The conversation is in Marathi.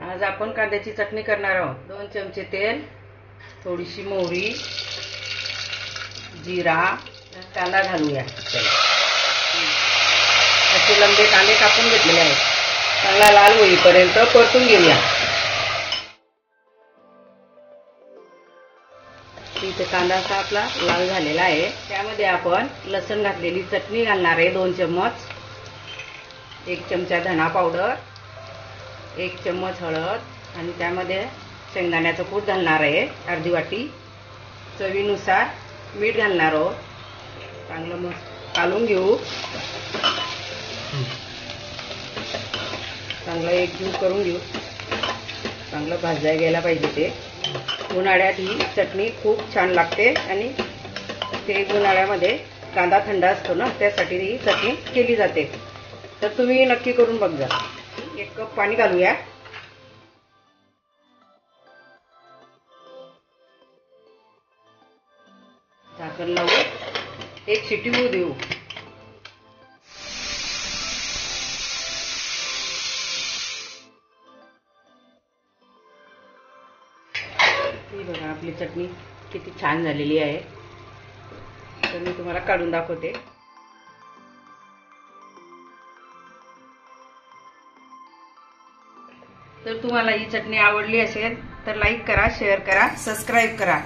आज आपण कांद्याची चटणी करणार आहोत। 2 चमचे तेल, थोडीशी मोहरी, जिरा, कांदा घालूया। असे लंबे कांदे कापून घेतलेले आहेत। चांगला लाल होईपर्यंत परतून घेऊया। इथे कांदा आपला लाल झालेला आहे। त्यामध्ये आपण लसूण घातलेली चटणी घालणार आहे 2 चम्मच, 1 चमचा धना पावडर, 1 चम्मच हळद आणि त्यामध्ये शेंगदाण्याचं कूट घालणार आहे अर्धी वाटी, चवीनुसार मीठ घालणार आहोत। चांगलं मस्त कालून घेऊ। चांगलं एकजीव करून घेऊ। चांगलं भाजायला गेला पाहिजे ते। उन्हाळ्यात ही चटणी खूप छान लागते आणि ते उन्हाळ्यामध्ये कांदा थंड असतो ना, त्यासाठी ही चटणी केली जाते। तर तुम्ही नक्की करून बघा। 1 कप पाणी घालूया। झाकण लावून 1 शिटी होऊ देऊ। ही बघा आपली चटणी किती छान झालेली आहे। तर मी तुम्हाला काढून दाखवते। तर तुम्हाला ही चटणी आवडली असेल तर लाईक करा, शेअर करा, सबस्क्राईब करा।